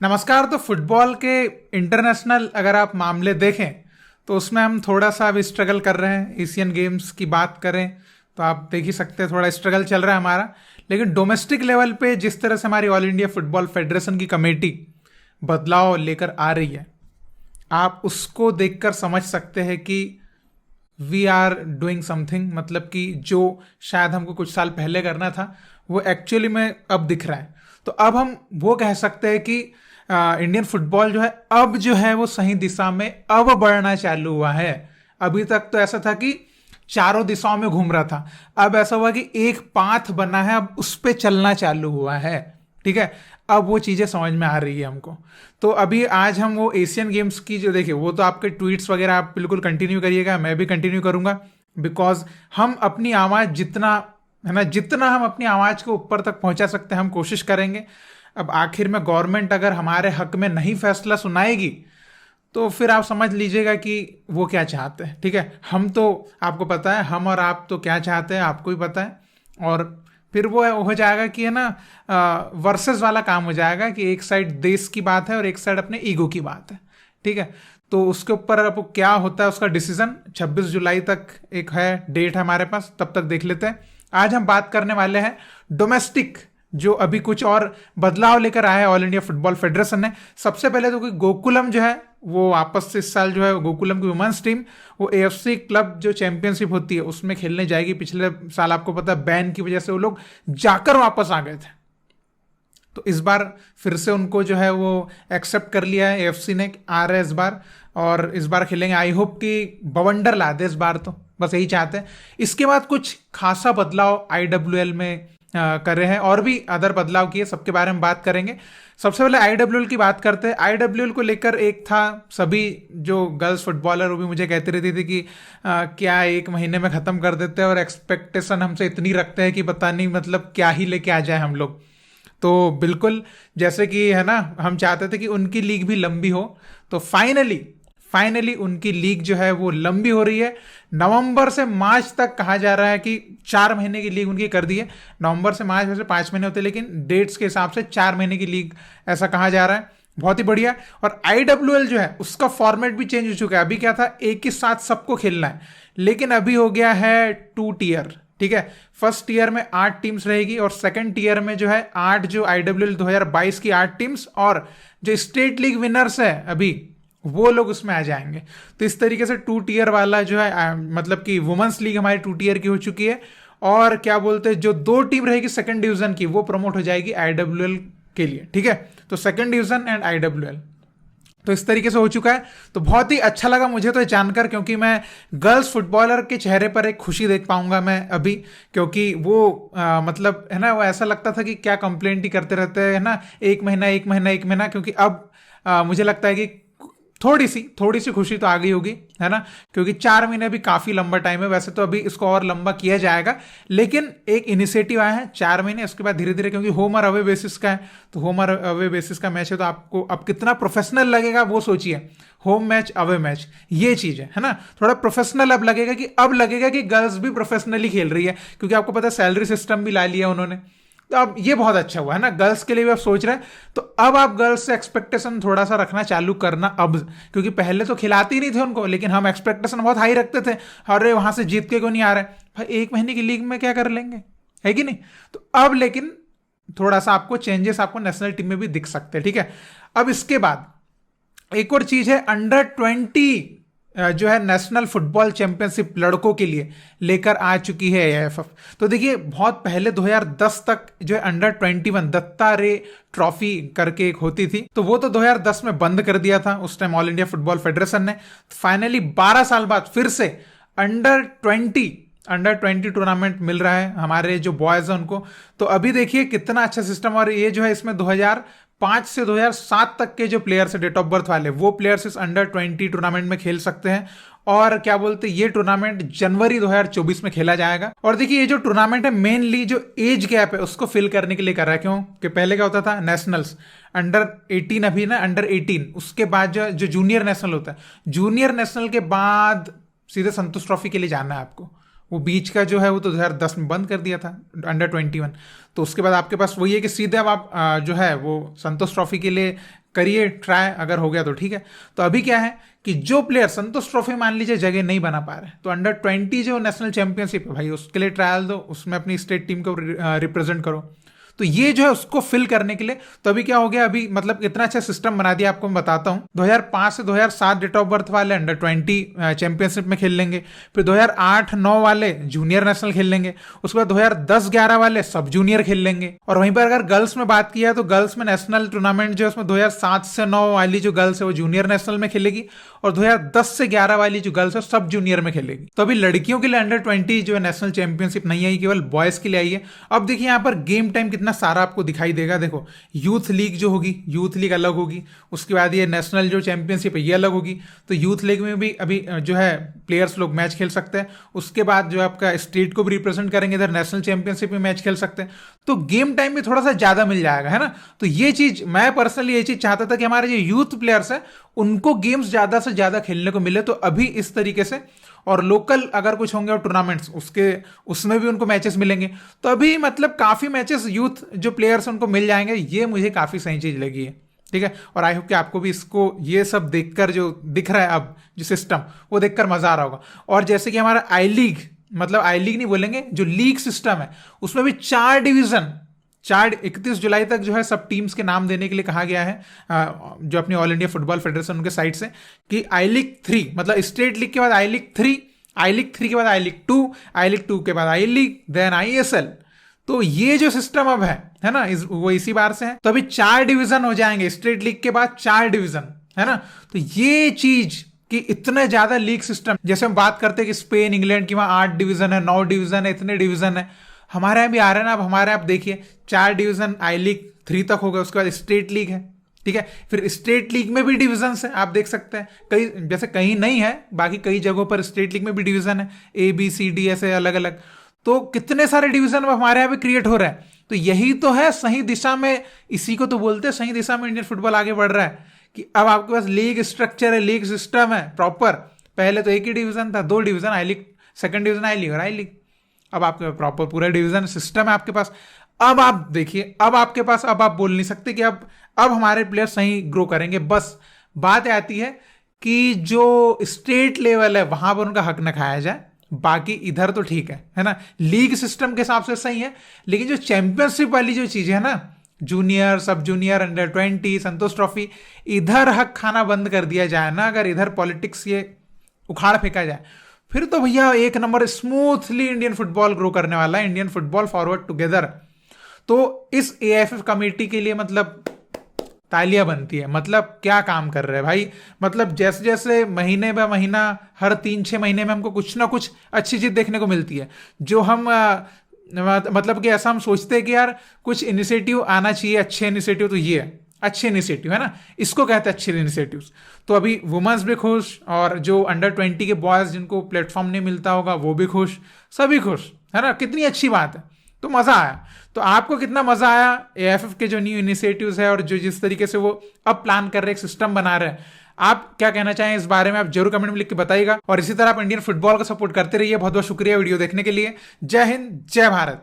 नमस्कार। तो फुटबॉल के इंटरनेशनल अगर आप मामले देखें तो उसमें हम थोड़ा सा अभी स्ट्रगल कर रहे हैं। एशियन गेम्स की बात करें तो आप देख ही सकते हैं थोड़ा स्ट्रगल चल रहा है हमारा। लेकिन डोमेस्टिक लेवल पे जिस तरह से हमारी ऑल इंडिया फुटबॉल फेडरेशन की कमेटी बदलाव लेकर आ रही है, आप उसको देखकर समझ सकते हैं कि वी आर डूइंग समथिंग। मतलब कि जो शायद हमको कुछ साल पहले करना था वो एक्चुअली में अब दिख रहा है। तो अब हम वो कह सकते हैं कि इंडियन फुटबॉल जो है अब जो है वो सही दिशा में अब बढ़ना चालू हुआ है। अभी तक तो ऐसा था कि चारों दिशाओं में घूम रहा था, अब ऐसा हुआ कि एक पाथ बना है, अब उस पे चलना चालू हुआ है। ठीक है, अब वो चीजें समझ में आ रही है हमको। तो अभी आज हम वो एशियन गेम्स की जो देखिए, वो तो आपके ट्वीट्स वगैरह आप बिल्कुल कंटिन्यू करिएगा, मैं भी कंटिन्यू करूंगा। बिकॉज हम अपनी आवाज जितना है ना, जितना हम अपनी आवाज को ऊपर तक पहुंचा सकते हैं हम कोशिश करेंगे। अब आखिर में गवर्नमेंट अगर हमारे हक में नहीं फैसला सुनाएगी तो फिर आप समझ लीजिएगा कि वो क्या चाहते हैं। ठीक है, हम तो आपको पता है, हम और आप तो क्या चाहते हैं आपको ही पता है। और फिर वो हो जाएगा कि है ना, वर्सेस वाला काम हो जाएगा कि एक साइड देश की बात है और एक साइड अपने ईगो की बात है। ठीक है, तो उसके ऊपर अब क्या होता है उसका डिसीजन 26 जुलाई तक एक है डेट है हमारे पास, तब तक देख लेते हैं। आज हम बात करने वाले हैं डोमेस्टिक जो अभी कुछ और बदलाव लेकर आया है ऑल इंडिया फुटबॉल फेडरेशन ने। सबसे पहले तो कोई गोकुलम जो है वो वापस से इस साल जो है गोकुलम की वुमेन्स टीम वो एएफसी क्लब जो चैंपियनशिप होती है उसमें खेलने जाएगी। पिछले साल आपको पता है बैन की वजह से वो लोग जाकर वापस आ गए थे, तो इस बार फिर से उनको जो है वो एक्सेप्ट कर लिया है एएफसी ने, आ रहे हैं इस बार और इस बार खेलेंगे। आई होप कि बवंडर ला दे इस बार, तो बस यही चाहते हैं। इसके बाद कुछ खासा बदलाव आईडब्ल्यूएल में कर रहे हैं और भी अदर बदलाव किए, सबके बारे में बात करेंगे। सबसे पहले आईडब्ल्यूएल की बात करते हैं। आईडब्ल्यूएल को लेकर एक था, सभी जो गर्ल्स फुटबॉलर वो भी मुझे कहती रहती थी कि क्या एक महीने में ख़त्म कर देते हैं और एक्सपेक्टेशन हमसे इतनी रखते हैं कि पता नहीं मतलब क्या ही लेके आ जाए हम लोग। तो बिल्कुल जैसे कि है ना, हम चाहते थे कि उनकी लीग भी लंबी हो, तो फाइनली उनकी लीग जो है वो लंबी हो रही है। नवंबर से मार्च तक कहा जा रहा है कि 4 महीने की लीग उनकी कर दी है। नवंबर से मार्च वैसे 5 महीने होते हैं, लेकिन डेट्स के हिसाब से 4 महीने की लीग ऐसा कहा जा रहा है। बहुत ही बढ़िया। और आईडब्ल्यूएल जो है उसका फॉर्मेट भी चेंज हो चुका है। अभी क्या था, एक ही साथ सबको खेलना है, लेकिन अभी हो गया है 2 टीयर। ठीक है, फर्स्ट ईयर में 8 टीम्स रहेगी और सेकंड टीयर में जो है 8 जो आईडब्ल्यूएल 2022 की 8 टीम्स और जो स्टेट लीग विनर्स है अभी वो लोग उसमें आ जाएंगे। तो इस तरीके से 2 टीयर वाला जो है मतलब कि वुमेन्स लीग हमारी 2 टीयर की हो चुकी है। और क्या बोलते हैं, जो 2 टीम रहेगी सेकंड डिवीजन की वो प्रमोट हो जाएगी आईडब्ल्यूएल के लिए। ठीक है, तो सेकंड डिवीजन एंड आईडब्ल्यूएल तो इस तरीके से हो चुका है। तो बहुत ही अच्छा लगा मुझे तो जानकर, क्योंकि मैं गर्ल्स फुटबॉलर के चेहरे पर एक खुशी देख पाऊंगा मैं अभी, क्योंकि वो मतलब है ना, वो ऐसा लगता था कि क्या कंप्लेंट ही करते रहते हैं ना, एक महीना। क्योंकि अब मुझे लगता है कि थोड़ी सी खुशी तो आ गई होगी, है ना, क्योंकि 4 महीने भी काफी लंबा टाइम है। वैसे तो अभी इसको और लंबा किया जाएगा, लेकिन एक इनिशिएटिव आया है 4 महीने, उसके बाद धीरे धीरे, क्योंकि होम और अवे बेसिस का है, तो होम और अवे बेसिस का मैच है तो आपको अब कितना प्रोफेशनल लगेगा वो सोचिए। होम मैच अवे मैच ये चीज है ना, थोड़ा प्रोफेशनल अब लगेगा कि गर्ल्स भी प्रोफेशनली खेल रही है, क्योंकि आपको पता है सैलरी सिस्टम भी ला लिया उन्होंने। तो अब ये बहुत अच्छा हुआ है ना, गर्ल्स के लिए भी आप सोच रहे हैं। तो अब आप गर्ल्स से एक्सपेक्टेशन थोड़ा सा रखना चालू करना अब, क्योंकि पहले तो खिलाते ही नहीं थे उनको, लेकिन हम एक्सपेक्टेशन बहुत हाई रखते थे। अरे वहां से जीत के क्यों नहीं आ रहे भाई, 1 महीने की लीग में क्या कर लेंगे, है कि नहीं। तो अब लेकिन थोड़ा सा आपको चेंजेस आपको नेशनल टीम में भी दिख सकते हैं। ठीक है, अब इसके बाद एक और चीज है, अंडर 20 जो है नेशनल फुटबॉल चैंपियनशिप लड़कों के लिए लेकर आ चुकी है एएफएफ। तो देखिए, बहुत पहले 2010 तक जो है अंडर 21 दत्ता रे ट्रॉफी करके एक होती थी, तो वो तो 2010 में बंद कर दिया था उस time all India football federation ने। फाइनली 12 साल बाद फिर से अंडर 20 टूर्नामेंट मिल रहा है हमारे जो बॉयज हैं उनको। तो अभी देखिए कितना अच्छा सिस्टम, और ये जो है इसमें 2005 से 2007 तक के जो प्लेयर्स है डेट ऑफ बर्थ वाले, वो प्लेयर्स इस अंडर 20 टूर्नामेंट में खेल सकते हैं। और क्या बोलते हैं, ये टूर्नामेंट जनवरी 2024 में खेला जाएगा। और देखिए ये जो टूर्नामेंट है मेनली जो एज गैप है उसको फिल करने के लिए कर रहा है। क्यों कि पहले क्या होता था, नेशनल्स अंडर 18, अभी ना अंडर 18, उसके बाद जो जूनियर नेशनल होता है, जूनियर नेशनल के बाद सीधे संतोष ट्रॉफी के लिए जाना है आपको। वो बीच का जो है वो तो 2010 में बंद कर दिया था अंडर 21। तो उसके बाद आपके पास वही है कि सीधे अब आप जो है वो संतोष ट्रॉफी के लिए करिए ट्राई, अगर हो गया तो ठीक है। तो अभी क्या है कि जो प्लेयर संतोष ट्रॉफी मान लीजिए जगह नहीं बना पा रहे, तो अंडर 20 जो नेशनल चैंपियनशिप है भाई, उसके लिए ट्रायल दो, उसमें अपनी स्टेट टीम को रिप्रेजेंट करो। तो ये जो है उसको फिल करने के लिए, तो अभी क्या हो गया, अभी मतलब इतना अच्छा सिस्टम बना दिया, आपको मैं बताता हूं। 2005 से 2007 डेट ऑफ बर्थ वाले अंडर 20 चैंपियनशिप में खेल लेंगे, फिर 2008-9 वाले जूनियर नेशनल खेल लेंगे, उसके बाद 2010-11 वाले सब जूनियर खेल लेंगे। और वहीं पर अगर गर्ल्स में बात किया तो गर्ल्स में नेशनल टूर्नामेंट जो है उसमें 2007 से 9 वाली जो गर्ल्स है वो जूनियर नेशनल में खेलेगी, और 2010 से 11 वाली जो गर्ल्स है सब जूनियर में खेलेगी। तो अभी लड़कियों के लिए अंडर 20 जो है नेशनल चैंपियनशिप नहीं आई, केवल बॉयज के लिए आई है। अब देखिए यहाँ पर गेम टाइम कितना सारा आपको दिखाई देगा। देखो यूथ लीग जो होगी, यूथ लीग अलग होगी, उसके बाद ये नेशनल जो चैंपियनशिप है ये अलग होगी। तो यूथ लीग में भी अभी जो है प्लेयर्स लोग मैच खेल सकते हैं, उसके बाद जो आपका स्टेट को भी रिप्रेजेंट करेंगे, इधर नेशनल चैंपियनशिप में मैच खेल सकते हैं। तो गेम टाइम भी थोड़ा सा ज्यादा मिल जाएगा, है ना। तो ये चीज मैं पर्सनली ये चीज चाहता था कि हमारे जो यूथ प्लेयर्स हैं उनको गेम्स ज्यादा से ज्यादा खेलने को मिले। तो अभी इस तरीके से, और लोकल अगर कुछ होंगे और टूर्नामेंट्स उसके उसमें भी उनको मैचेस मिलेंगे। तो अभी मतलब काफी मैचेस यूथ जो प्लेयर्स उनको मिल जाएंगे, ये मुझे काफी सही चीज लगी है, ठीक है। और आई होप कि आपको भी इसको ये सब देखकर जो दिख रहा है अब जो सिस्टम, वो देखकर मजा आ रहा होगा। और जैसे कि हमारा आई लीग, मतलब आई लीग नहीं बोलेंगे, जो लीग सिस्टम है उसमें भी 4 डिवीजन, 31 जुलाई तक जो है सब टीम्स के नाम देने के लिए कहा गया है, जो अपनी ऑल इंडिया फुटबॉल फेडरेशन उनके साइड से, कि आई लीग 3 मतलब स्टेट लीग के बाद आई लीग 3, आई लीग 3 के बाद आई लीग 2, आई लीग 2 के बाद आई लीग, देन ISL। तो ये जो सिस्टम अब है ना, वो इसी बार से है। तो अभी 4 डिवीजन हो जाएंगे, स्टेट लीग के बाद 4 डिवीजन, है ना। तो ये चीज कि इतने ज्यादा लीग सिस्टम, जैसे हम बात करते हैं कि स्पेन इंग्लैंड की वहां 8 डिवीजन है, 9 डिवीजन है, इतने डिवीजन है, हमारे यहाँ भी आ रहे हैं ना। अब हमारे यहाँ आप देखिए 4 डिवीजन आई लीग 3 तक हो गए, उसके बाद स्टेट लीग है, ठीक है। फिर स्टेट लीग में भी डिवीजन है, आप देख सकते हैं कई, जैसे कहीं नहीं है, बाकी कई जगहों पर स्टेट लीग में भी डिवीजन है, ABCD ऐसे अलग अलग। तो कितने सारे डिवीजन अब हमारे यहाँ भी क्रिएट हो रहे हैं। तो यही तो है सही दिशा में, इसी को तो बोलते हैं सही दिशा में इंडियन फुटबॉल आगे बढ़ रहा है, कि अब आपके पास लीग स्ट्रक्चर है, लीग सिस्टम है प्रॉपर। पहले तो एक ही डिवीजन था, 2 डिवीजन, आई लीग, सेकंड डिवीजन आई लीग और आई लीग। अब आपके प्रॉपर पूरा डिवीजन सिस्टम है आपके पास। अब आप देखिए, अब आपके पास, अब आप बोल नहीं सकते कि अब हमारे प्लेयर सही ग्रो करेंगे। बस बात आती है कि जो स्टेट लेवल है वहां पर उनका हक न खाया जाए, बाकी इधर तो ठीक है ना। लीग सिस्टम के हिसाब से सही है, लेकिन जो चैंपियनशिप वाली जो चीजें है ना, जूनियर, सब जूनियर, अंडर 20, संतोष ट्रॉफी, इधर हक खाना बंद कर दिया जाए ना, अगर इधर पॉलिटिक्स ये उखाड़ फेंका जाए, फिर तो भैया एक number smoothly Indian football grow करने वाला है, इंडियन फुटबॉल फॉरवर्ड टुगेदर। तो इस AIFF कमेटी के लिए मतलब तालियां बनती है, मतलब क्या काम कर रहे हैं भाई। मतलब जैसे जैसे महीने बा महीना, हर 3-6 महीने में हमको कुछ ना कुछ अच्छी चीज देखने को मिलती है, जो हम मतलब कि ऐसा हम सोचते हैं कि यार कुछ इनिशिएटिव आना चाहिए, अच्छे इनिशिएटिव। तो ये है अच्छे इनिशिएटिव, है ना, इसको कहते हैं अच्छे इनिशिएटिव्स। तो अभी वुमेन्स भी खुश, और जो अंडर 20 के बॉयज जिनको प्लेटफॉर्म नहीं मिलता होगा वो भी खुश, सभी खुश, है ना। कितनी अच्छी बात है, तो मजा आया। तो आपको कितना मजा आया AIFF के जो न्यू इनिशिएटिव्स है, और जो जिस तरीके से वो अब प्लान कर रहे हैं, एक सिस्टम बना रहे हैं, आप क्या कहना चाहें इस बारे में, आप जरूर कमेंट में लिख के बताइएगा। और इसी तरह आप इंडियन फुटबॉल का सपोर्ट करते रहिए। बहुत बहुत शुक्रिया वीडियो देखने के लिए। जय हिंद, जय भारत।